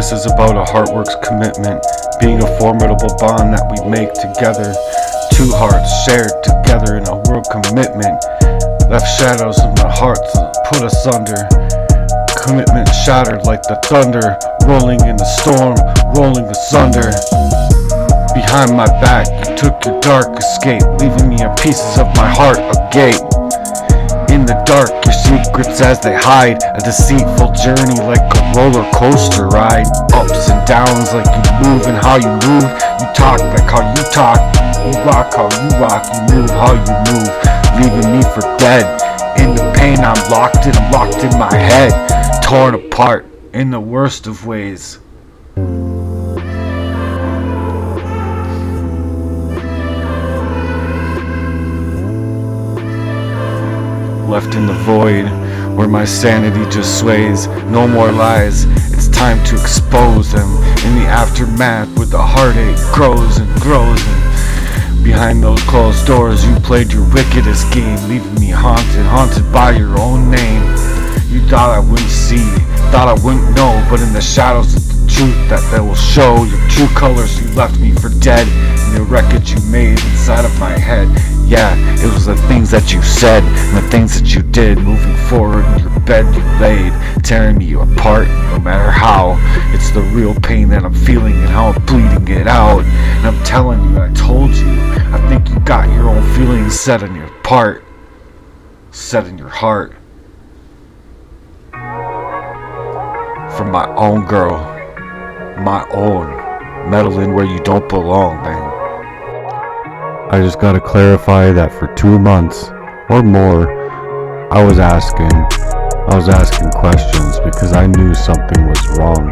This is about a Heartwerks commitment, being a formidable bond that we make together. Two hearts shared together in a world commitment. Left shadows in my heart to put us under. Commitment shattered like the thunder, rolling in the storm, rolling asunder. Behind my back, you took your dark escape, leaving me in pieces of my heart agape. In the dark, your secrets as they hide, a deceitful journey like a roller coaster ride. Ups and downs like you move and how you move. You talk like how you talk, you rock how you rock, you move how you move, leaving me for dead. In the pain I'm locked in my head, torn apart in the worst of ways. Left in the void, where my sanity just sways. No more lies, it's time to expose them. In the aftermath, where the heartache grows and grows, and behind those closed doors, you played your wickedest game, leaving me haunted by your own name. You thought I wouldn't see, thought I wouldn't know, but in the shadows of the truth that they will show your true colors. You left me for dead in the wreckage you made inside of my head. Yeah, it was the things that you said and the things that you did. Moving forward in your bed you laid, tearing me apart no matter how. It's the real pain that I'm feeling and how I'm bleeding it out. And I'm telling you, I told you, I think you got your own feelings set in your part, set in your heart. From my own girl, my own, meddling where you don't belong, man. I just gotta clarify that for 2 months or more, I was asking questions because I knew something was wrong.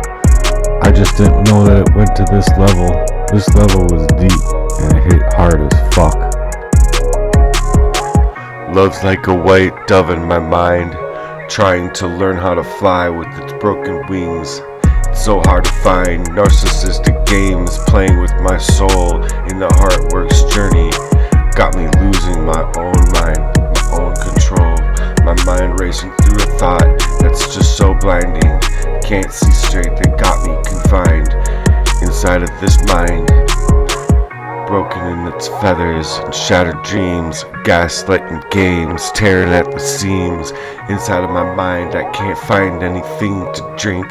I just didn't know that it went to this level. This level was deep and it hit hard as fuck. Love's like a white dove in my mind, trying to learn how to fly with its broken wings. It's so hard to find narcissistic games playing with my soul in the Heartwerks journey. Got me losing my own mind, my own control. My mind racing through a thought that's just so blinding. Can't see straight, they got me confined inside of this mind. Broken in its feathers and shattered dreams, gaslighting games, tearing at the seams. Inside of my mind I can't find anything to drink.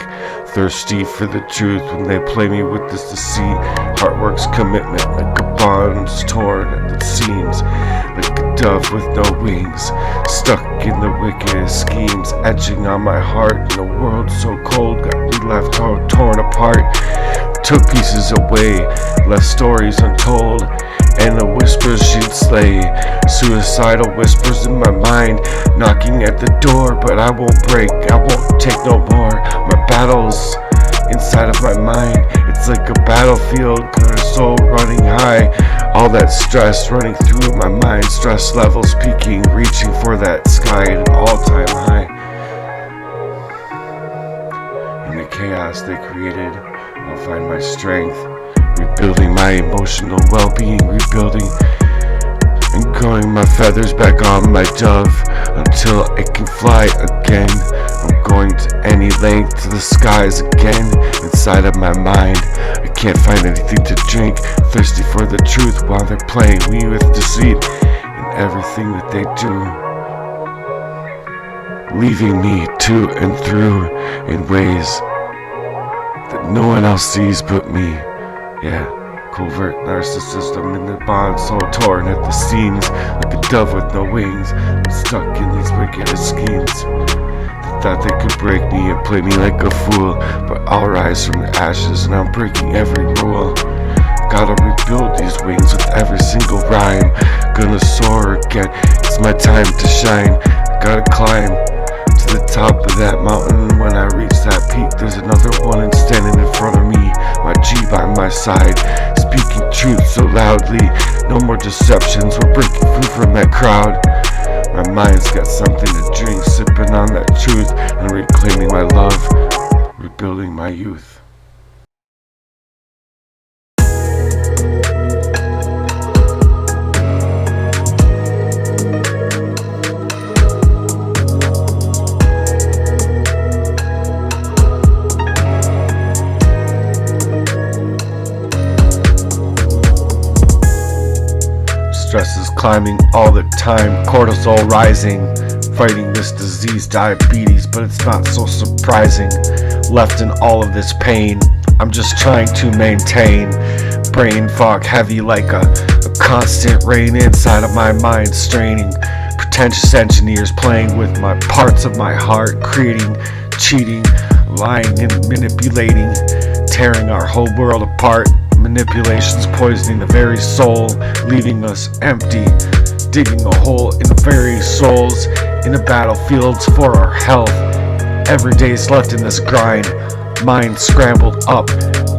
Thirsty for the truth when they play me with this deceit. Heartwerks commitment like a bond's torn at the seams, like a dove with no wings, stuck in the wickedest schemes, etching on my heart in a world so cold. Got me left all torn apart. Took pieces away, left stories untold, and the whispers she'd slay. Suicidal whispers in my mind, knocking at the door, but I won't break, I won't take no more. My battles inside of my mind, it's like a battlefield, got her soul running high. All that stress running through my mind, stress levels peaking, reaching for that sky at an all-time high. In the chaos they created, I'll find my strength, rebuilding my emotional well-being, rebuilding and growing my feathers back on my dove until I can fly again. I'm going to any length to the skies again. Inside of my mind, I can't find anything to drink, thirsty for the truth while they're playing me with deceit in everything that they do, leaving me to and through in ways that no one else sees but me. Yeah, covert narcissism in the bond so torn at the seams, like a dove with no wings. I'm stuck in these wicked schemes. They thought they could break me and play me like a fool, but I'll rise from the ashes and I'm breaking every rule. Gotta rebuild these wings with every single rhyme. Gonna soar again, it's my time to shine. Gotta climb to the top of that mountain. When I reach that peak, there's another one standing in front of me. My G by my side, speaking truth so loudly. No more deceptions, we're breaking free from that crowd. My mind's got something to drink, sipping on that truth and reclaiming my love, rebuilding my youth. climbing all the time, cortisol rising, fighting this disease, diabetes, but it's not so surprising. Left in all of this pain, I'm just trying to maintain. Brain fog heavy like a constant rain inside of my mind, straining. Pretentious engineers playing with my parts of my heart, creating, cheating, lying and manipulating, tearing our whole world apart. Manipulations poisoning the very soul, leaving us empty, digging a hole in the very souls, in the battlefields for our health. Every day's left in this grind, mind scrambled up,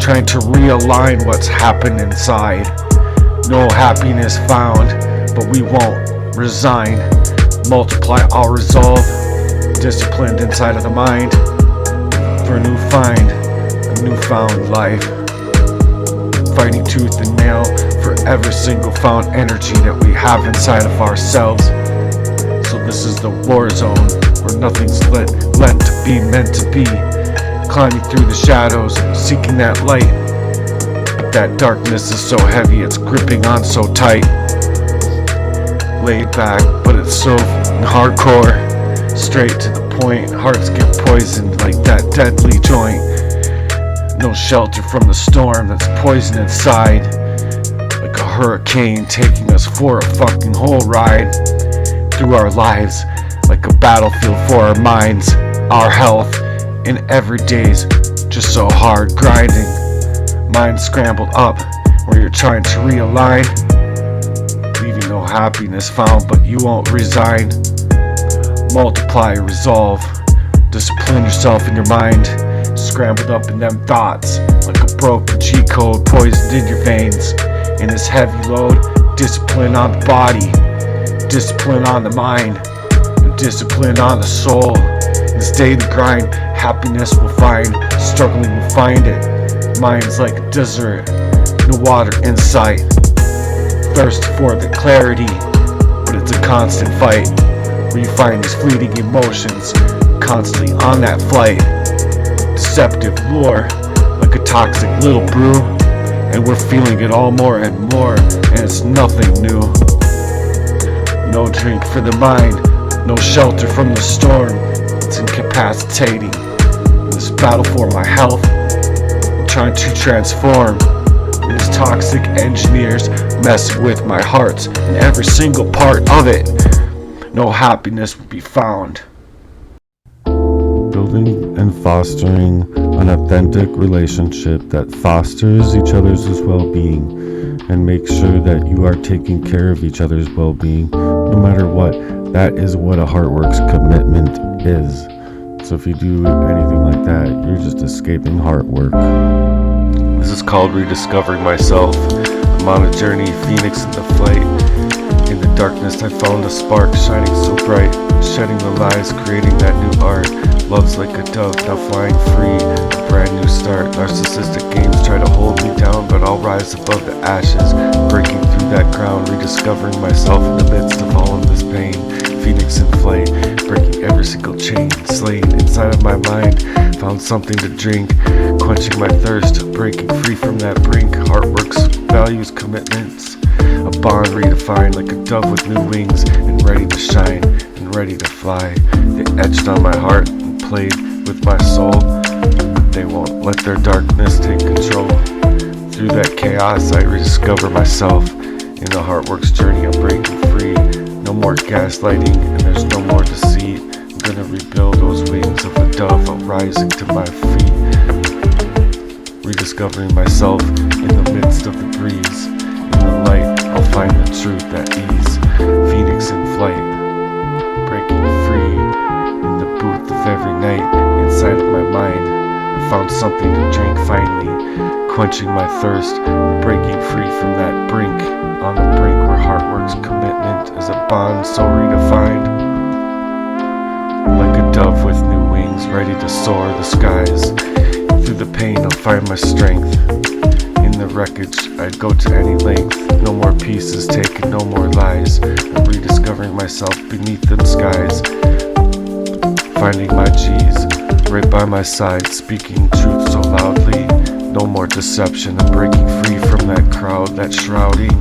trying to realign what's happened inside. No happiness found, but we won't resign. Multiply our resolve, disciplined inside of the mind, for a new find, a newfound life. Fighting tooth and nail for every single found energy that we have inside of ourselves. So this is the war zone, where nothing's lent to be meant to be. Climbing through the shadows, seeking that light. But that darkness is so heavy, it's gripping on so tight. Laid back, but it's so hardcore. Straight to the point, hearts get poisoned like that deadly joint. No shelter from the storm that's poison inside. Like a hurricane taking us for a fucking whole ride. Through our lives, like a battlefield for our minds, our health. And every day's just so hard grinding. Mind scrambled up, where you're trying to realign. Leaving no happiness found, but you won't resign. Multiply, resolve, discipline yourself in your mind. Scrambled up in them thoughts, like a broken G-code poisoned in your veins. In this heavy load, discipline on the body, discipline on the mind, and discipline on the soul. In this daily grind, happiness will find, struggling will find it. Mind's like a desert, no water in sight. Thirst for the clarity, but it's a constant fight. Where you find these fleeting emotions, constantly on that flight. Deceptive lure, like a toxic little brew. And we're feeling it all more and more, and it's nothing new. No drink for the mind, no shelter from the storm. It's incapacitating. In this battle for my health, I'm trying to transform. These toxic engineers messing with my heart and every single part of it. No happiness will be found. Building and fostering an authentic relationship that fosters each other's well-being and makes sure that you are taking care of each other's well-being no matter what. That is what a Heartwerks commitment is. So if you do anything like that, you're just escaping heart work. This is called rediscovering myself. I'm on a journey, phoenix in the flight. In the darkness I found a spark shining so bright, shedding the lies, creating that new art. Love's like a dove, now flying free, a brand new start. Narcissistic games try to hold me down, but I'll rise above the ashes, breaking through that ground, rediscovering myself in the midst of all of this pain. Phoenix in flight, breaking every single chain, slain inside of my mind. Found something to drink, quenching my thirst, breaking free from that brink. Heartworks, values, commitments, a bond redefined like a dove with new wings and ready to shine and ready to fly. They etched on my heart and played with my soul. They won't let their darkness take control. Through that chaos I rediscover myself. In the Heartworks journey I'm breaking free. No more gaslighting and there's no more deceit. I'm gonna rebuild those wings of a dove. I'm rising to my feet. Rediscovering myself in the midst of the breeze. In the light I'll find the truth at ease. Phoenix in flight, breaking free. In the booth of every night, inside of my mind I found something to drink finally, quenching my thirst, breaking free from that brink. On the brink where Heartworks commitment is a bond so redefined. Like a dove with new wings, ready to soar the skies. Through the pain I'll find my strength. In the wreckage I'd go to any length. No more pieces taken, no more lies. I'm rediscovering myself beneath them skies. Finding my G's, right by my side, speaking truth so loudly. No more deception, I'm breaking free from that crowd, that shrouding.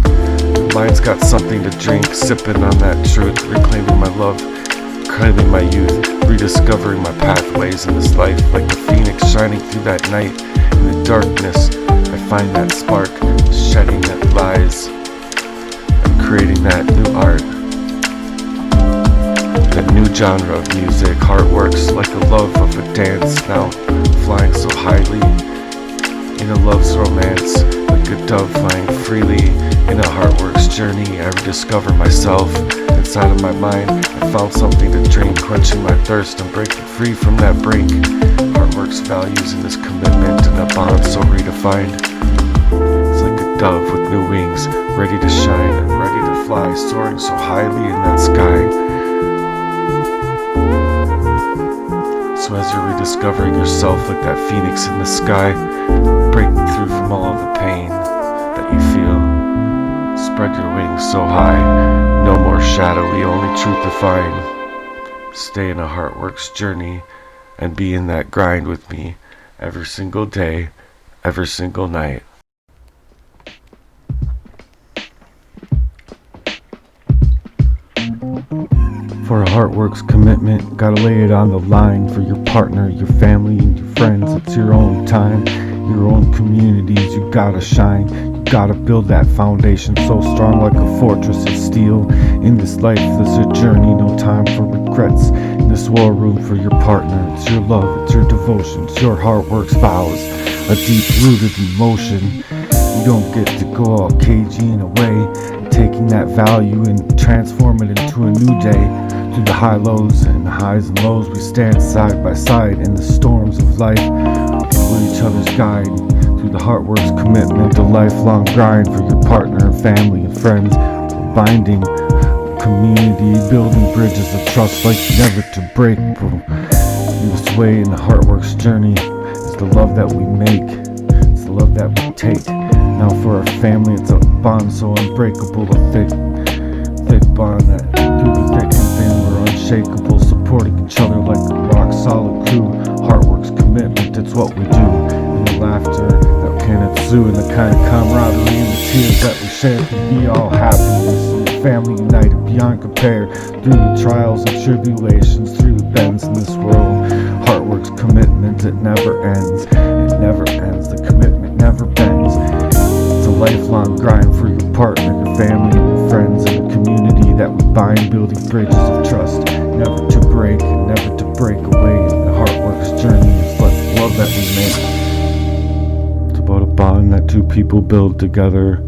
mind's got something to drink, sipping on that truth, reclaiming my love, claiming my youth, rediscovering my pathways in this life, like the phoenix shining through that night. In the darkness, I find that spark, shedding that lies, and creating that new art, that new genre of music. Heartworks, like the love of a dance, now flying so highly in a love's romance, like a dove flying freely in a Heartworks journey. I rediscover myself inside of my mind. I found something to drink, quenching my thirst and breaking free from that brink. Heartworks values in this commitment and a bond so redefined. It's like a dove with new wings, ready to shine and ready to fly, soaring so highly in that sky. So as you're rediscovering yourself like that phoenix in the sky, breaking through from all of the pain that you feel, spread your wings so high, no more shadowy, only truth to find. Stay in a Heartworks journey and be in that grind with me every single day, every single night. For a Heartworks commitment, gotta lay it on the line for your partner, your family, and your friends. It's your own time, your own communities. You gotta shine, you gotta build that foundation so strong like a fortress of steel. In this life, there's a journey, no time for regrets. In this war room for your partner, it's your love, it's your devotion, it's your Heartworks vows, a deep-rooted emotion. You don't get to go all cagey in a way, taking that value and transform it into a new day. Through the high lows and the highs and lows, we stand side by side in the storms of life. We're each other's guide. Through the Heartworks commitment, a lifelong grind for your partner and family and friends. Binding community, building bridges of trust like never to break. In this way, in the Heartworks journey, is the love that we make, it's the love that we take. Now for our family, it's a bond so unbreakable, a thick bond that through the thick and thin we're unshakable, supporting each other like a rock solid crew. Heartworks commitment, it's what we do. And the laughter that can ensue, and the kind of camaraderie and the tears that we share can be all happiness and a family united beyond compare. Through the trials and tribulations, through the bends in this world, Heartworks commitment, it never ends. It never ends, the commitment never bends. It's a lifelong grind for your partner, your family, your friends, and the community that we bind, building bridges of trust, never to break, never to break away. The Heartworks journey is like the love that we make. It's about a bond that two people build together,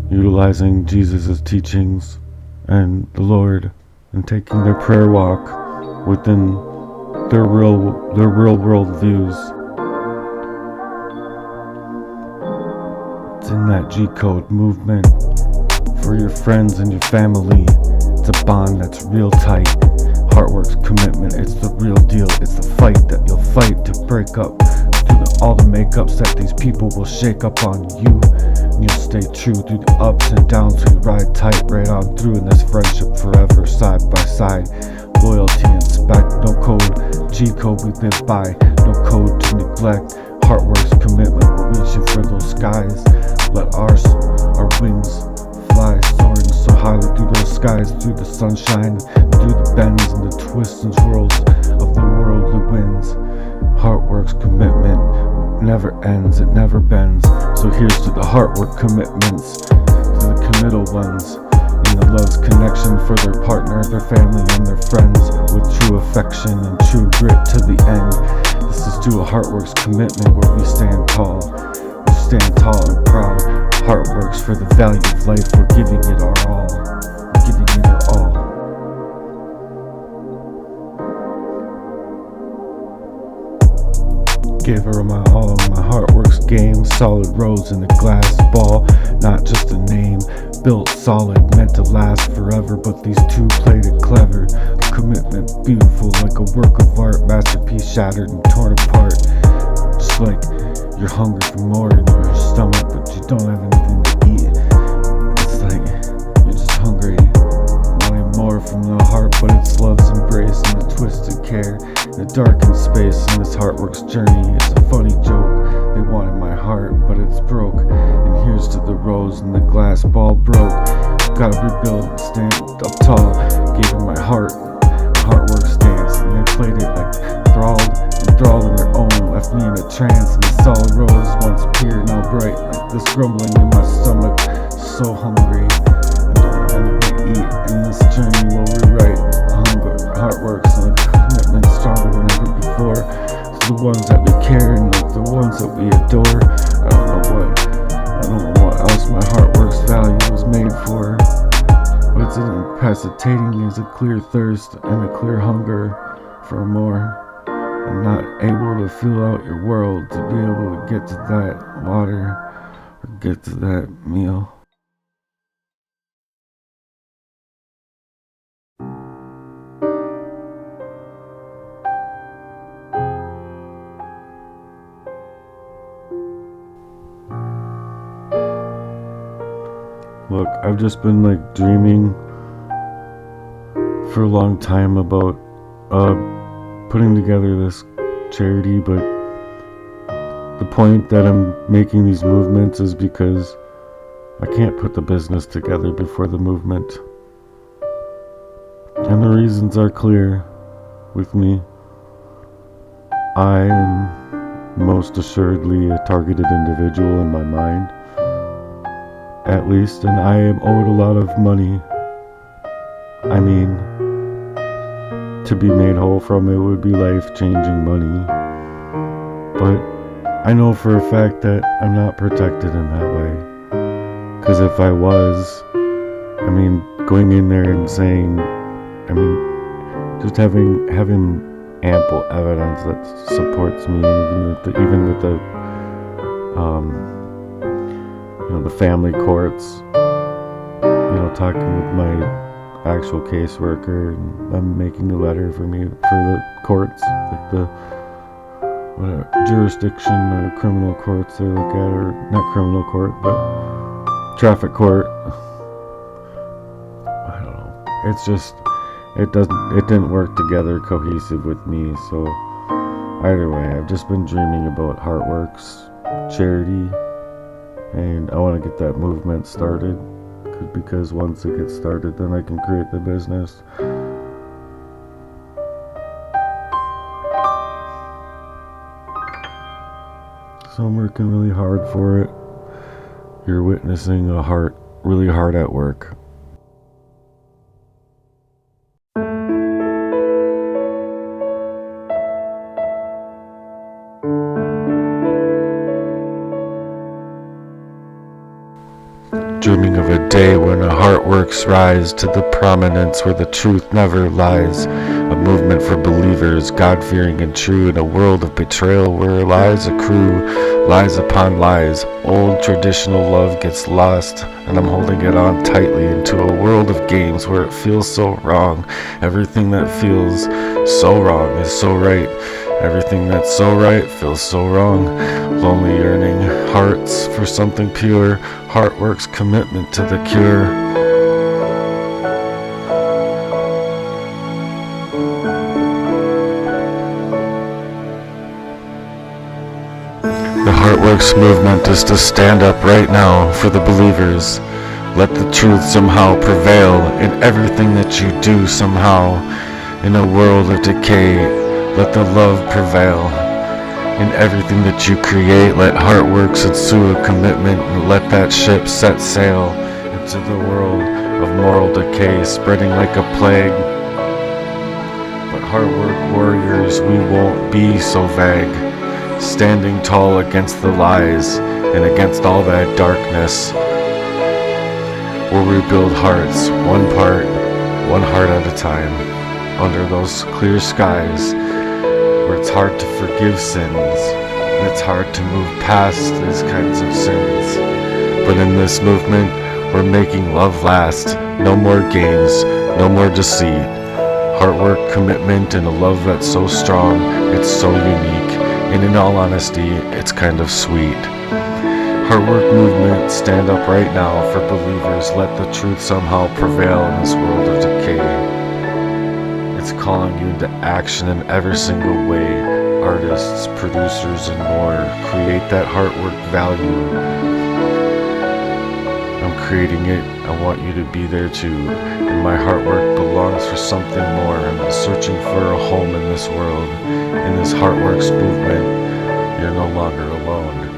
utilizing Jesus' teachings and the Lord, and taking their prayer walk within their real world views. It's in that G-code movement for your friends and your family. It's a bond that's real tight. Heartworks commitment, it's the real deal. It's the fight that you'll fight to break up through all the makeups that these people will shake up on you. And you'll stay true through the ups and downs, so you ride tight right on through in this friendship forever, side by side. Loyalty and respect, no code, G-code we live by, no code to neglect. Heartworks commitment, we're reaching for those skies. Let our wings fly, soaring so highly through those skies, through the sunshine, through the bends and the twists and twirls of the worldly winds. Heartworks commitment never ends, it never bends. So here's to the Heartwork commitments, to the committal ones, in the love's connection for their partner, their family, and their friends, with true affection and true grit to the end. This is to a Heartworks commitment where we stand tall. We stand tall and proud. Heartworks for the value of life. We're giving it our all. We're giving it our all. Gave her my all. My Heartworks game, solid rose in a glass ball. Not just a name, built solid, meant to last forever. But these two played it clever. Commitment beautiful, like a work of art, masterpiece shattered and torn apart. Just like you're hungry for more in your stomach, but you don't have anything to eat. It's like you're just hungry, wanting more from the heart, but it's love's embrace and the twisted care. In the darkened space in this Heartworks journey, it's a funny joke. They They wanted my heart, but it's broke. And here's to the rose and the glass ball broke. Gotta rebuild, stand up tall. Gave her my heart, Heartwerks dance, and they played it like enthralled in their own. Left me in a trance, and the solid rose once pure, now bright. Like this grumbling in my stomach, so hungry. I don't have anything to eat, and this journey will rewrite hunger. Heartwerks and the commitment stronger than ever before. To the ones that we care and the ones that we adore. I don't know what else my Heartwerks value was made for. What's incapacitating is a clear thirst and a clear hunger for more. And not able to fill out your world to be able to get to that water or get to that meal. Look, I've just been like dreaming for a long time about putting together this charity, but the point that I'm making these movements is because I can't put the business together before the movement. And the reasons are clear with me. I am most assuredly a targeted individual in my mind, at least, and I am owed a lot of money. I mean, to be made whole from it would be life-changing money. But I know for a fact that I'm not protected in that way. Because if I was, going in there and saying, just having ample evidence that supports me, even with the family courts, talking with my actual caseworker, and I'm making a letter for the courts, like the jurisdiction or criminal courts they look at, or not criminal court, but traffic court. I don't know. It's just it didn't work together cohesive with me. So either way, I've just been dreaming about Heartwerks charity, and I want to get that movement started. Because once it gets started, then I can create the business. So I'm working really hard for it. You're witnessing a heart really hard at work. Dreaming of a day when a Heartwerks rise to the prominence where the truth never lies. A movement for believers, God-fearing and true, in a world of betrayal where lies accrue, lies upon lies. Old traditional love gets lost, and I'm holding it on tightly into a world of games where it feels so wrong. Everything that feels so wrong is so right. Everything that's so right feels so wrong. Lonely yearning hearts for something pure. Heartwerks commitment to the cure. The Heartwerks movement is to stand up right now for the believers. Let the truth somehow prevail in everything that you do somehow. In a world of decay, let the love prevail. In everything that you create, let Heartwerks ensue a commitment, and let that ship set sail into the world of moral decay, spreading like a plague. But Heartwork warriors, we won't be so vague, standing tall against the lies and against all that darkness. We'll rebuild hearts, one heart at a time, under those clear skies, where it's hard to forgive sins, and it's hard to move past these kinds of sins. But in this movement, we're making love last. No more games, no more deceit. Heartwork, commitment, and a love that's so strong, it's so unique, and in all honesty, it's kind of sweet. Heartwork movement, stand up right now for believers. Let the truth somehow prevail in this world of decay. It's calling you into action in every single way. artists, producers, and more. Create that heartwork value. I'm creating it. I want you to be there too. And my heartwork belongs for something more. I'm searching for a home in this world. In this Heartworks movement, you're no longer alone.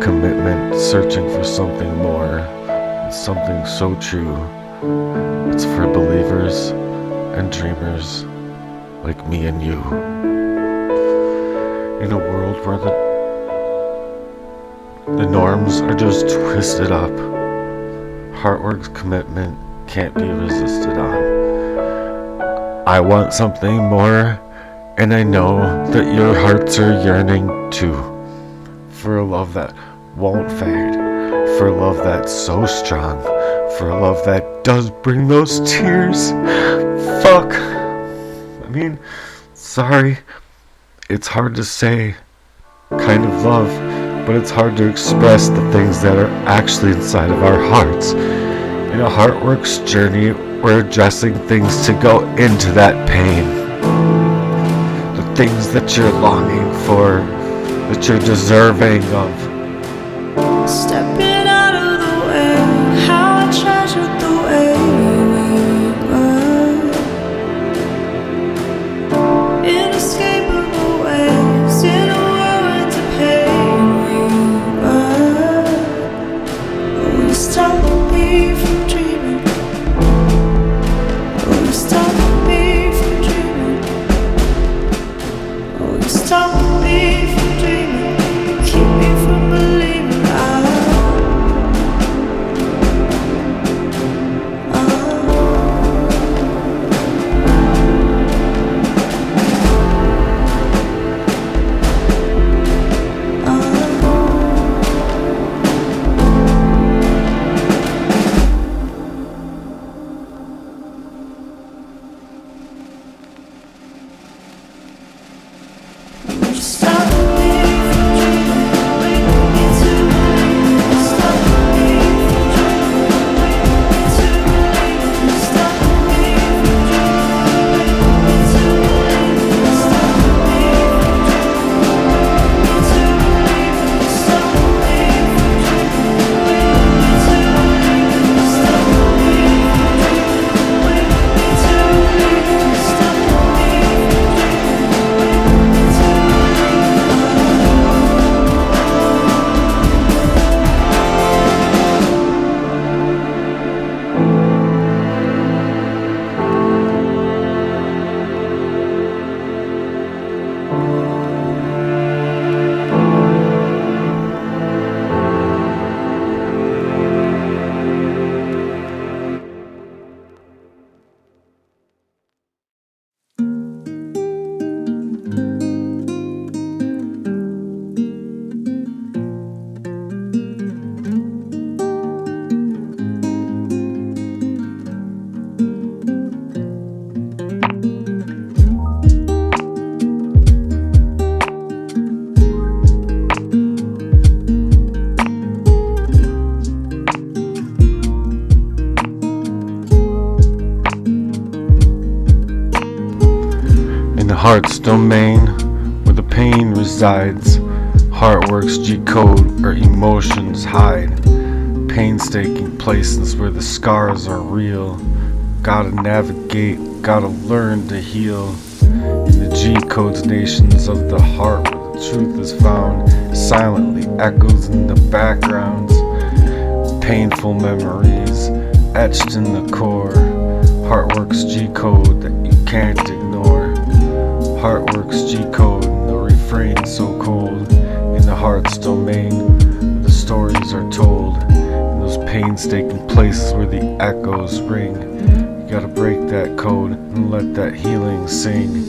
Commitment, searching for something more. Something so true. It's for believers and dreamers like me and you. In a world where the norms are just twisted up, Heartworks commitment can't be resisted on. I want something more, and I know that your hearts are yearning too. For a love that won't fade, for a love that's so strong, for a love that does bring those tears. Fuck. I mean, sorry. It's hard to say kind of love, but it's hard to express the things that are actually inside of our hearts. In a Heartworks journey, we're addressing things to go into that pain. The things that you're longing for, that you're deserving of. Stepping out of the way, how I treasured the way we were. Inescapable waves in a world to pain we were. Oh, you stopped me from dreaming. Oh, you stopped me from dreaming. Oh, you stopped me from dreaming. Keep me from believing. Heart's domain, where the pain resides. Heartworks G-code where emotions hide. Painstaking places where the scars are real. Gotta navigate, gotta learn to heal. In the G-codes nations of the heart where the truth is found, silently echoes in the backgrounds. Painful memories etched in the core. Heartworks G-code that you can't ignore. Heartworks G-code, the refrain so cold. In the heart's domain, the stories are told. In those painstaking places where the echoes ring. You gotta break that code and let that healing sing.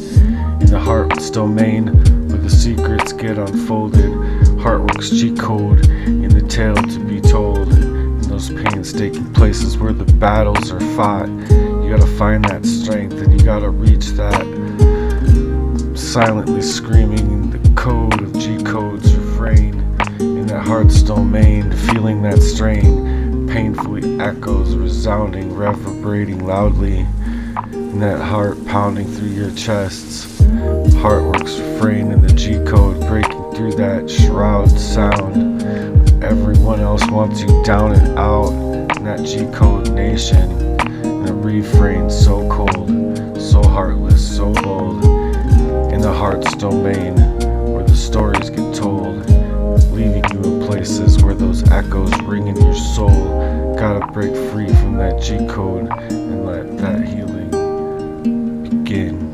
In the heart's domain, where the secrets get unfolded. Heartworks G-code, in the tale to be told. In those painstaking places where the battles are fought. You gotta find that strength and you gotta reach that. Silently screaming in the code of G-code's refrain. In that heart's domain, feeling that strain. Painfully echoes, resounding, reverberating loudly. In that heart pounding through your chests. Heartwerks refrain in the G code, breaking through that shroud sound. Everyone else wants you down and out in that G code nation. And a refrain so cold, so heartless, so bold. In the heart's domain, where the stories get told, leaving you in places where those echoes ring in your soul. Gotta break free from that G code and let that healing begin.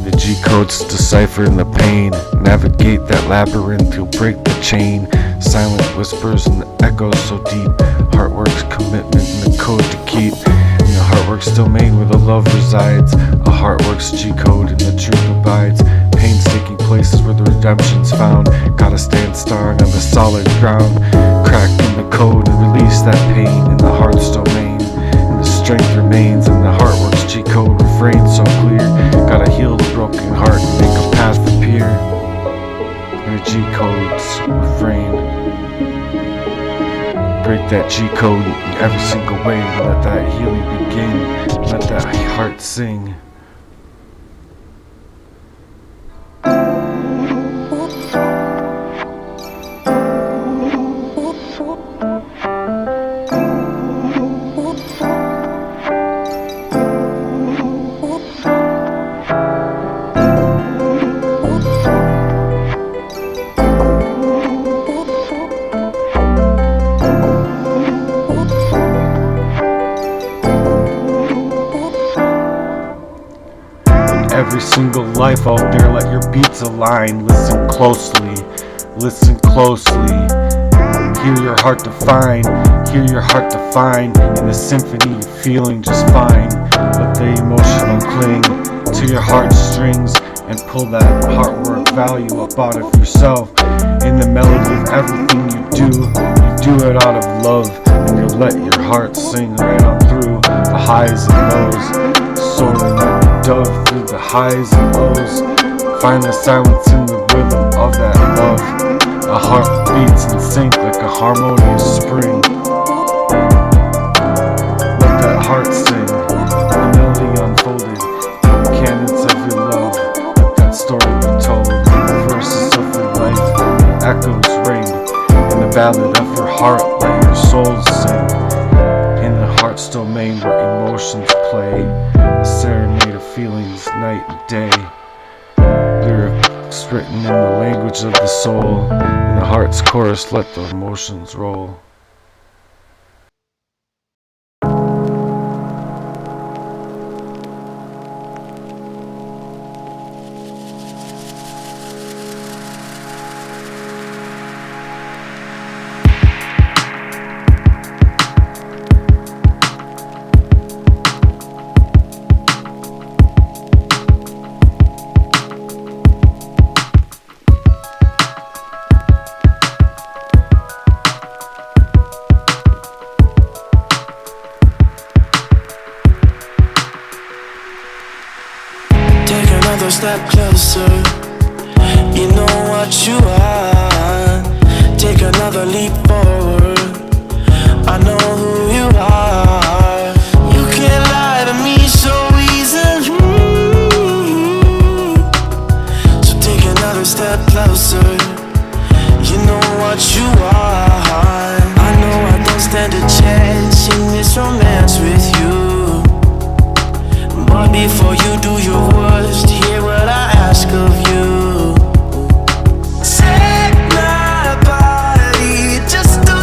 The G codes decipher in the pain, navigate that labyrinth, you'll break the chain. Silent whispers and the echoes so deep, Heartwerks commitment and the code to keep. In the Heartwerks domain where the love resides, a Heartwerks G code and the truth abides. Painstaking places where the redemption's found, gotta stand starring on the solid ground. Cracking the code and release that pain in the heart's domain, and the strength remains in the Heartwerks G code refrain so clear. Gotta heal the broken heart and make a path appear. In the G code's refrain, break that G code in every single way. Let that healing begin. Let that heart sing. Every single life out there, let your beats align. Listen closely, listen closely. Hear your heart define, hear your heart define. In the symphony you're feeling just fine. Let the emotional cling to your heartstrings and pull that heartwork value up out of yourself. In the melody of everything you do it out of love. And you'll let your heart sing right on through the highs and lows. Soaring like a dove through the highs and lows. Find the silence in the rhythm of that love. A heart beats in sync like a harmonious spring. Let that heart sing, the melody unfolded, the cadence of your love. Let that story be told, the verses of your life, the echoes ring. In the ballad of your heart, let your soul sing. In the heart's domain where emotions play, a serenade of feelings night and day. Lyrics written in the language of the soul. In the heart's chorus, let the emotions roll. Another step closer, you know what you are. Take another leap forward, I know who you are. You can't lie to me so easily. So take another step closer, you know what you are. I know I don't stand a chance in this romance with you. But before you do your worst, hear what I ask of you. Set my body just to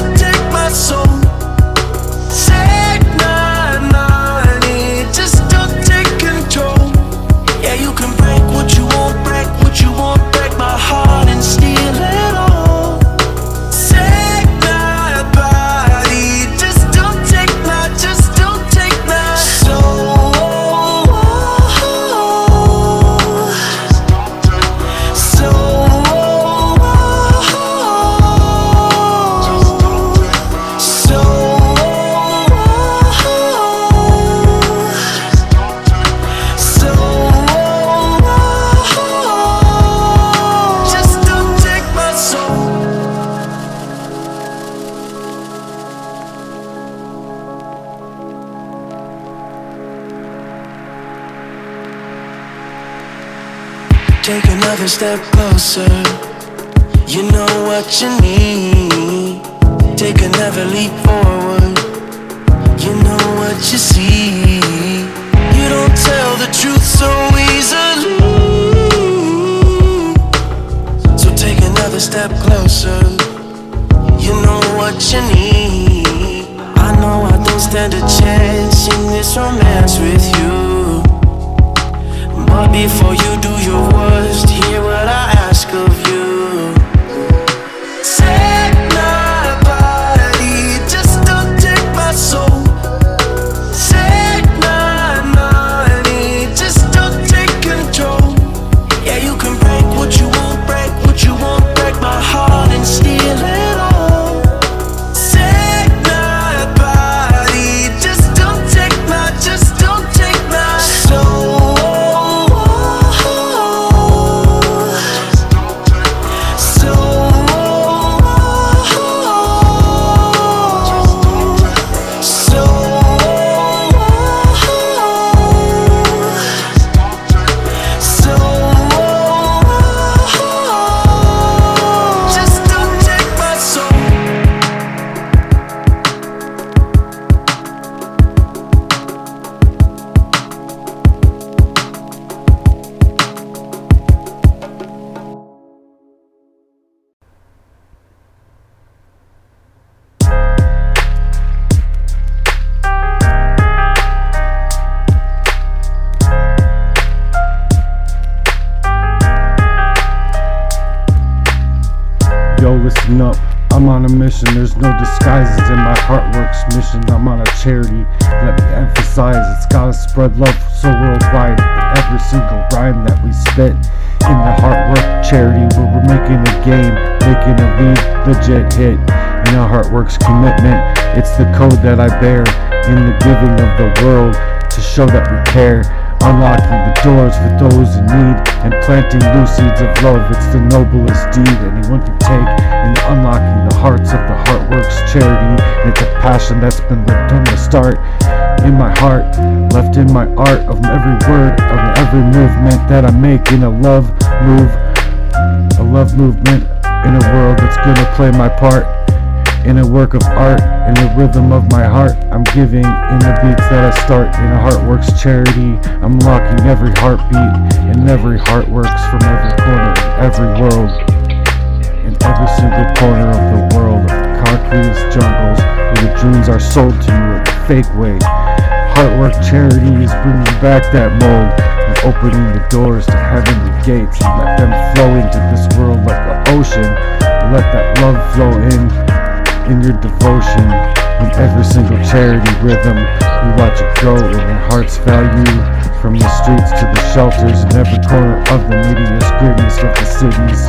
Take another step closer. You know what you need. Take another leap forward. You know what you see. You don't tell the truth so easily. So take another step closer. You know what you need. I know I don't stand a chance in this romance with you. But before you do your worst, hear what I ask of you. Take my body, just don't take my soul. Take my money, just don't take control. Yeah, you can break what you won't break, what you won't break my heart and steal it all. Take my body, just don't take my soul. Yo, listen up, I'm on a mission, there's no disguises in my Heartwerks mission. I'm on a charity, let me emphasize, it's gotta spread love so worldwide. In every single rhyme that we spit in the Heartwork charity, where we're making a game, making a legit hit. In a Heartworks commitment, it's the code that I bear in the giving of the world to show that we care. Unlocking the doors for those in need and planting new seeds of love. It's the noblest deed anyone can take in unlocking the hearts of the Heartworks charity. And it's a passion that's been lived from the start in my heart, left in my art of every word, of every movement that I make in a love movement in a world that's gonna play my part. In a work of art, in the rhythm of my heart, I'm giving in the beats that I start. In a Heartworks charity, I'm locking every heartbeat in every Heartworks from every corner of every world. In every single corner of the world, of the concretest jungles, where the dreams are sold to you in a fake way. Heartwork charity is bringing back that mold and opening the doors to heavenly gates and let them flow into this world like the ocean. Let that love flow in your devotion. In every single charity rhythm, we watch it grow in our heart's value. From the streets to the shelters, in every corner of the neediest, grittiest of the cities.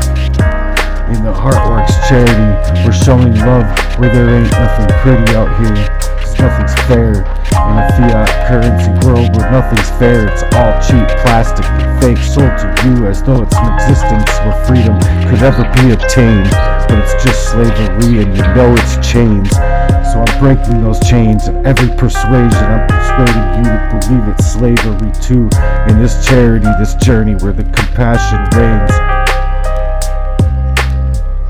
In the Heartworks charity, we're showing love where there ain't nothing pretty out here. Cause nothing's fair. In a fiat currency world where nothing's fair, it's all cheap, plastic, and fake, sold to you as though it's an existence where freedom could ever be obtained. But it's just slavery and you know it's chains. So I'm breaking those chains and every persuasion. I'm persuading you to believe it's slavery too. In this charity, this journey where the compassion reigns.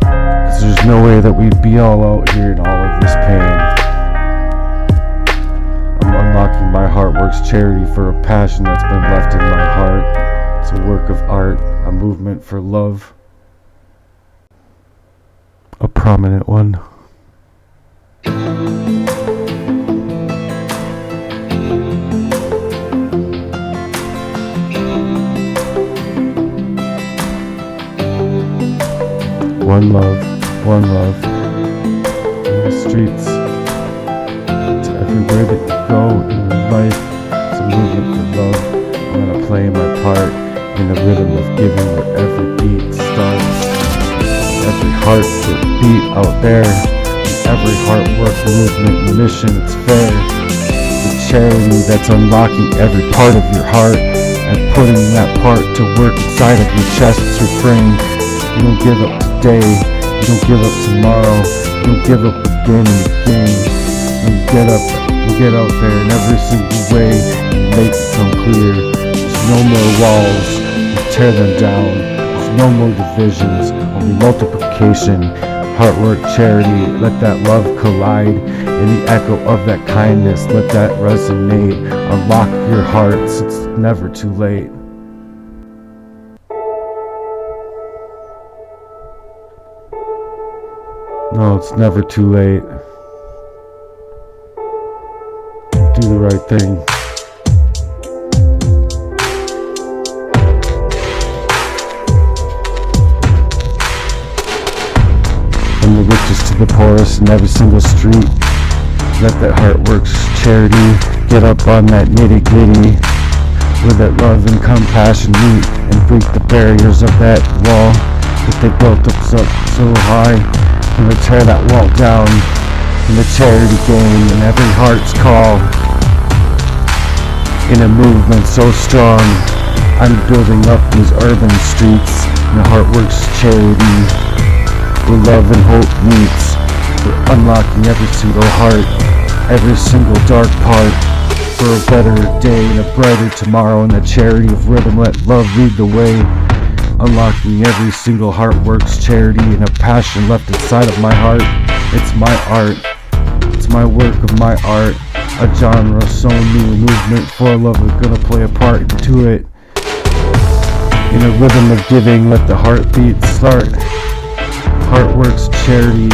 Cause there's no way that we'd be all out here in all of this pain. I'm unlocking my Heartworks charity for a passion that's been left in my heart. It's a work of art, a movement for love. A prominent one. One love, in the streets, to everywhere that you go in your life, it's a movement for love. I'm gonna play my part in the rhythm of giving where every beat starts. Every heart beat out there, every Heartwork movement and mission, it's fair. The charity that's unlocking every part of your heart and putting that part to work inside of your chest, it's refrain. You don't give up today, you don't give up tomorrow, you don't give up again and again. You get up, you get out there in every single way, you make it come clear. There's no more walls, you tear them down. There's no more divisions, only multiplication. Heartwork charity, let that love collide. In the echo of that kindness, let that resonate. Unlock your hearts, it's never too late. No, it's never too late. Do the right thing. From the richest to the poorest in every single street, let that Heartworks charity get up on that nitty-gritty, where that love and compassion meet and break the barriers of that wall that they built up so high. And they tear that wall down in the charity game and every heart's call. In a movement so strong, I'm building up these urban streets in the Heartworks charity, where love and hope meets. We're unlocking every single heart, every single dark part, for a better day and a brighter tomorrow. In the charity of rhythm, let love lead the way. Unlocking every single Heartworks charity and a passion left inside of my heart. It's my art, it's my work of my art. A genre so new, movement for love, we're gonna play a part into it. In a rhythm of giving, let the heartbeat start. Heartworks charity,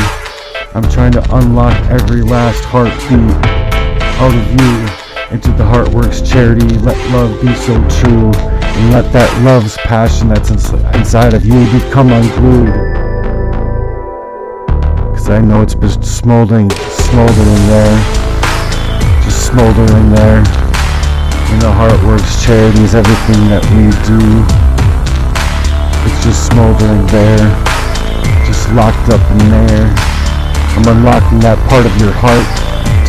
I'm trying to unlock every last heartbeat out of you into the Heartworks charity. Let love be so true. And let that love's passion that's inside of you become unglued. Cause I know it's been smoldering there. Just smoldering there. In the Heartworks charities, everything that we do, it's just smoldering there. Just locked up in there. I'm unlocking that part of your heart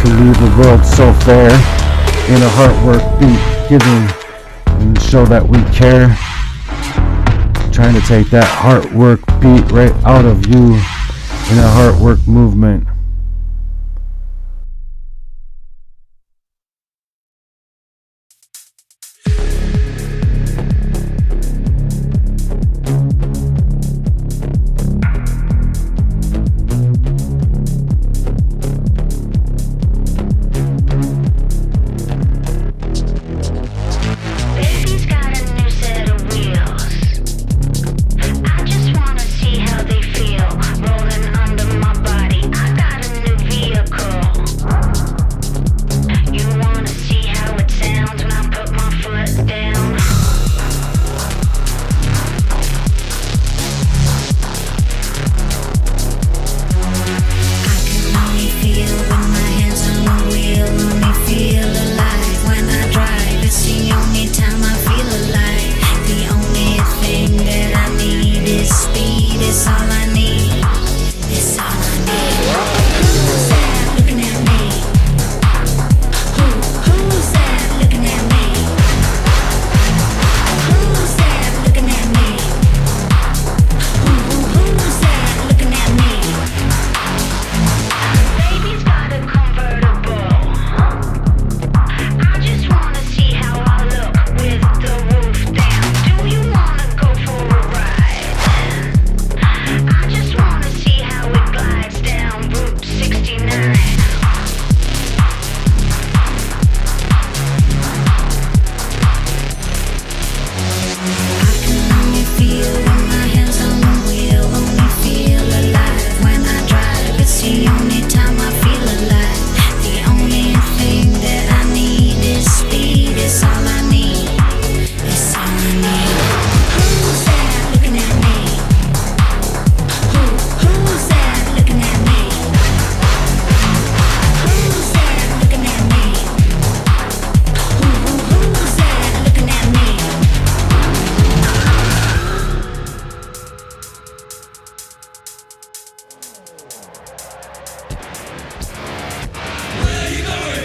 to leave the world so fair. In a Heartwork beat, giving and show that we care. Trying to take that Heartwork beat right out of you in a Heartwork movement.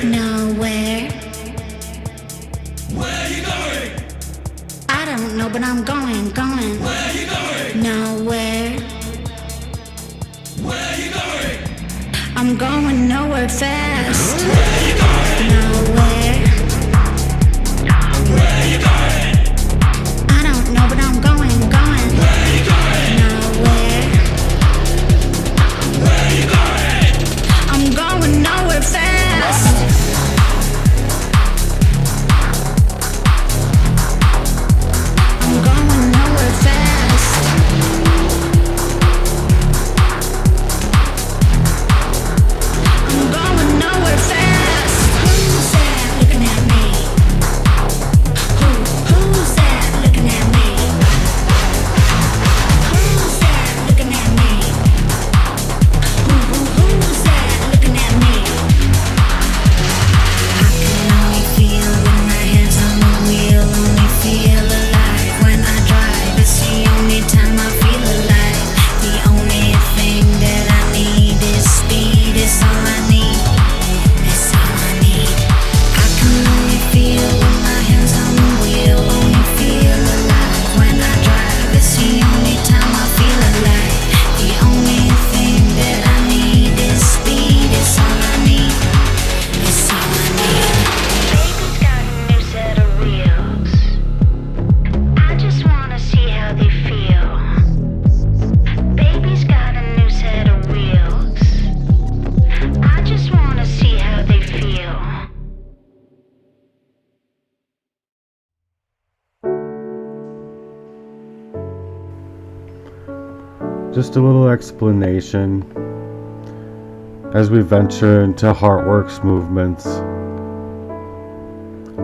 Nowhere. Where you going? I don't know, but I'm going. Where you going? Nowhere. Where you going? I'm going nowhere fast. Where you going? Nowhere. Where you going? I don't know, but I'm just a little explanation as we venture into Heartwerks movements.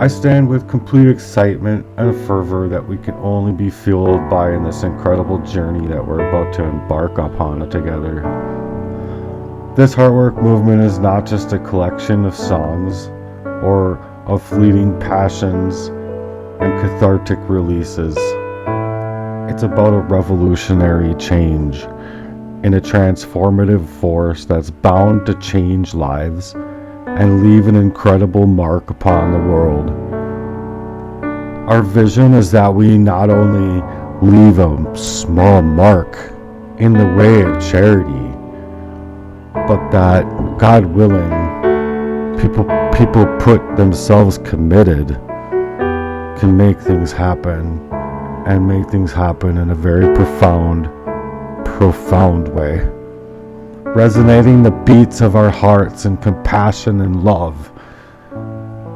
I stand with complete excitement and fervor that we can only be fueled by in this incredible journey that we're about to embark upon together. This Heartwork movement is not just a collection of songs or of fleeting passions and cathartic releases. It's about a revolutionary change in a transformative force that's bound to change lives and leave an incredible mark upon the world. Our vision is that we not only leave a small mark in the way of charity, but that, God willing, people put themselves committed can make things happen, and make things happen in a very profound way, resonating the beats of our hearts in compassion and love.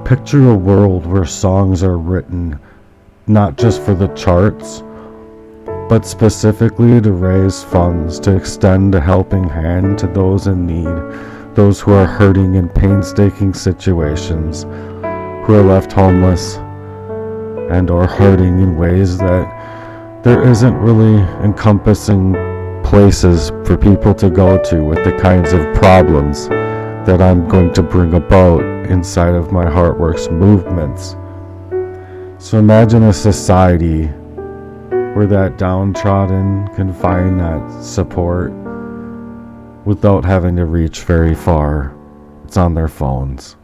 Picture a world where songs are written not just for the charts, but specifically to raise funds to extend a helping hand to those in need, those who are hurting in painstaking situations, who are left homeless and or hurting in ways that there isn't really encompassing places for people to go to with the kinds of problems that I'm going to bring about inside of my Heartworks movements. So imagine a society where that downtrodden can find that support without having to reach very far. It's on their phones.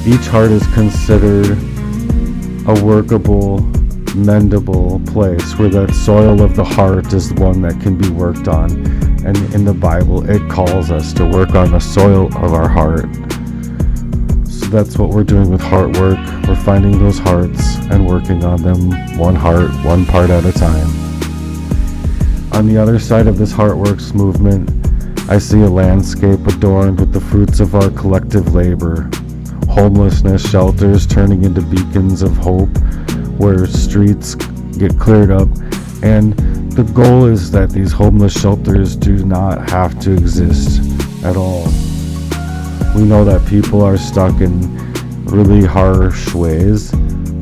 Each heart is considered a workable, mendable place where that soil of the heart is the one that can be worked on. And in the Bible, it calls us to work on the soil of our heart. So that's what we're doing with Heartwork. We're finding those hearts and working on them one heart, one part at a time. On the other side of this Heartworks movement, I see a landscape adorned with the fruits of our collective labor. Homelessness shelters turning into beacons of hope where streets get cleared up, and the goal is that these homeless shelters do not have to exist at all. We know that people are stuck in really harsh ways,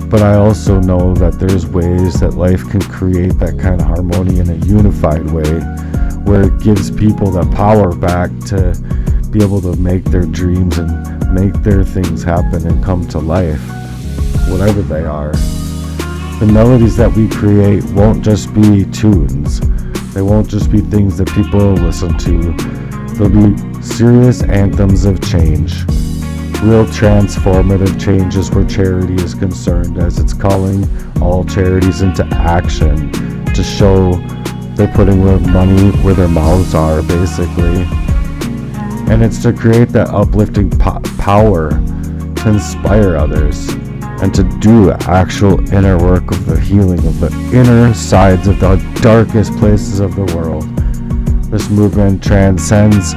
but I also know that there's ways that life can create that kind of harmony in a unified way where it gives people the power back to be able to make their dreams and make their things happen and come to life, whatever they are. The melodies that we create won't just be tunes. They won't just be things that people will listen to. They'll be serious anthems of change. Real transformative changes where charity is concerned, as it's calling all charities into action to show they're putting their money where their mouths are, basically. And it's to create that uplifting power to inspire others and to do actual inner work of the healing of the inner sides of the darkest places of the world. This movement transcends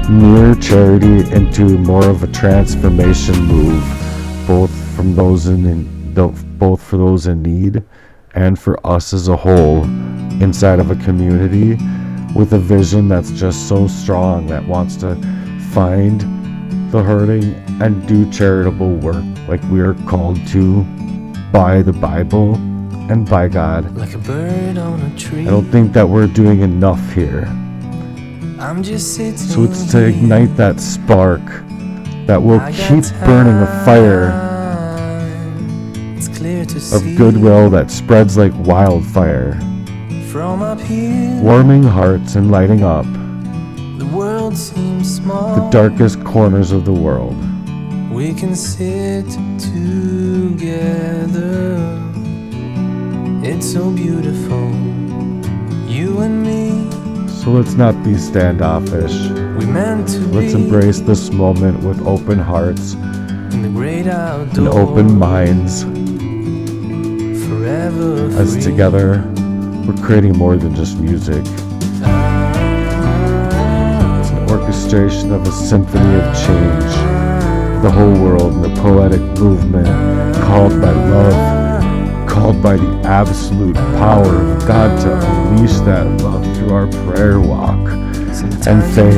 mere charity into more of a transformation move, both for those in need and for us as a whole inside of a community with a vision that's just so strong that wants to find the hurting and do charitable work like we are called to by the Bible and by God. Like a bird on a tree. I don't think that we're doing enough here. I'm just sitting So it's to ignite that spark that will keep burning a fire It's clear to of see goodwill that spreads like wildfire, from up here. warming hearts and lighting up The world seems small. the darkest corners of the world. We can sit together. It's so beautiful, you and me. So let's not be standoffish. We meant to Let's be embrace this moment with open hearts in the great outdoors. and open minds, Forever as free. together we're creating more than just music. It's an orchestration of a symphony of change. The whole world in the poetic movement called by love, called by the absolute power of God to unleash that love through our prayer walk. And faith,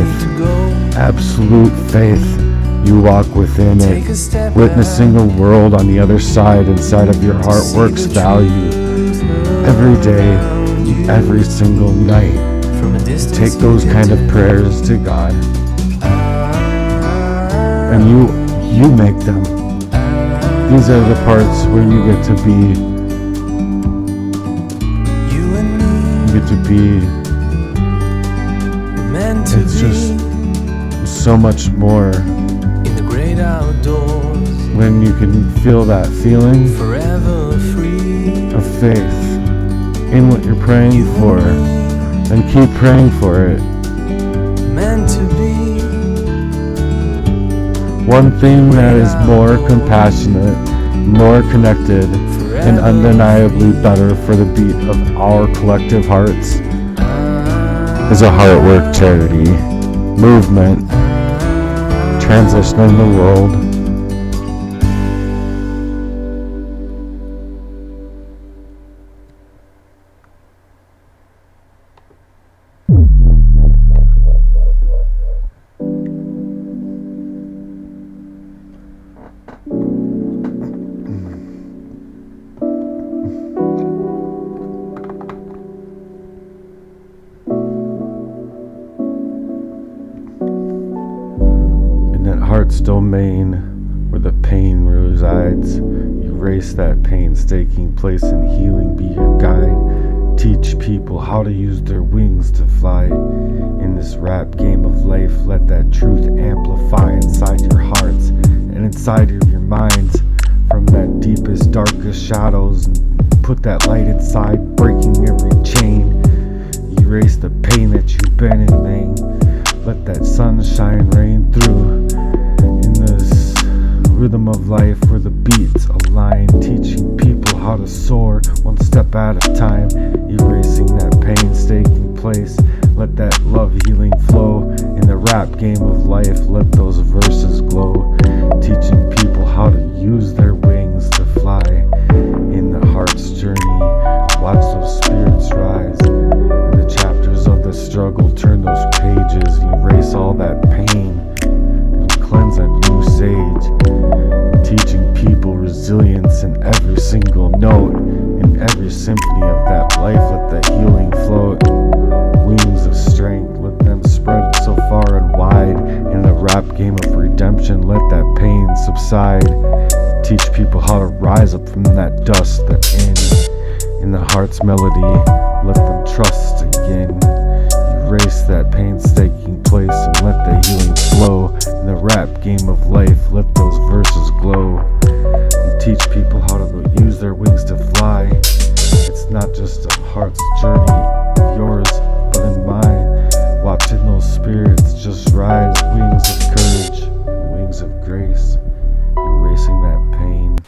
absolute faith. You walk within it, witnessing a world on the other side inside of your Heartwerks value. Every day, every single night, take those kind of prayers to God. And you make them. These are the parts where you get to be. You get to be. It's just so much more in the great outdoors, when you can feel that feeling forever free of faith in what you're praying for, and keep praying for it. meant to be. One thing that is more compassionate, more connected, and undeniably better for the beat of our collective hearts is a Heartwork charity movement transitioning the world. Heart's domain, where the pain resides. Erase that painstaking place and healing be your guide. Teach people how to use their wings to fly. In this rap game of life, let that truth amplify inside your hearts and inside of your minds. From that deepest, darkest shadows, and put that light inside, breaking every chain. Erase the pain that you've been in, man. Let that sunshine rain through. This rhythm of life where the beats align, teaching people how to soar one step at a time, erasing that painstaking place. Let that love healing flow in the rap game of life. Let those verses glow, teaching people how to use their wings to fly. In the heart's journey, watch those spirits rise. In the chapters of the struggle, turn those pages, erase all that pain. Cleanse a new sage, teaching people resilience in every single note, in every symphony of that life. Let the healing float, wings of strength, let them spread so far and wide. In the rap game of redemption, let that pain subside. Teach people how to rise up from that dust that in the heart's melody, let them trust again. Erase that painstaking place and let the healing flow. In the rap game of life, let those verses glow, and teach people how to use their wings to fly. It's not just a heart's journey of yours, but in mine. Watching those spirits just rise, wings of courage, wings of grace, erasing that pain.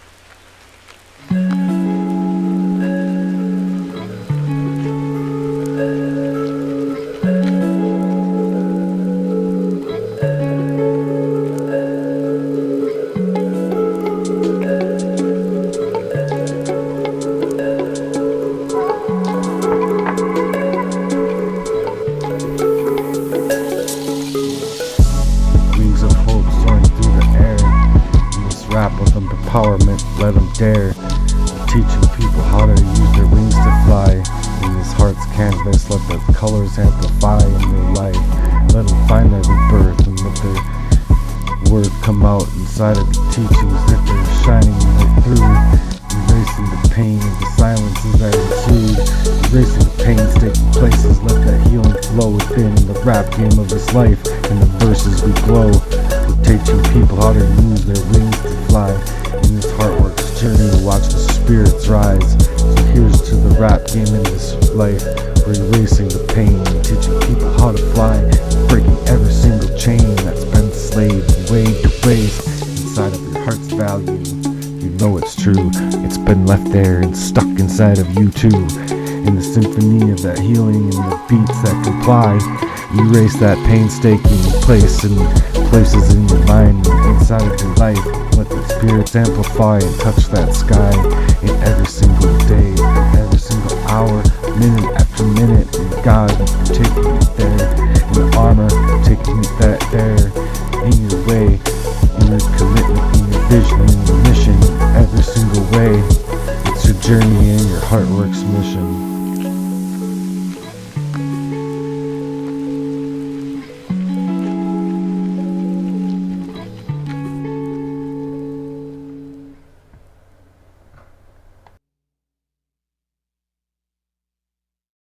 Empowerment, let them dare, teaching people how to use their wings to fly. In this heart's canvas, let the colors amplify in their life. Let them find their rebirth and let their word come out inside of the teachings that they're shining right through. Erasing the pain and the silences that ensued. Erasing the painstaking places, let that healing flow within. In the rap game of this life, in the verses we glow. We're teaching people how to use their wings to fly. In this Heartworks journey, watch the spirits rise. So here's to the rap game in this life. We're erasing the pain and teaching people how to fly, breaking every single chain that's been slaved way to waste inside of your heart's value. You know it's true, it's been left there and stuck inside of you too. In the symphony of that healing and the beats that comply, erase that painstaking place and places in your mind and inside of your life. Let the spirits amplify and touch that sky in every single day, every single hour, minute after minute. And God, you're taking it there in the armor, taking it that there in your way, in your commitment, in your vision, in your mission, every single way. It's your journey and your Heartwerks mission.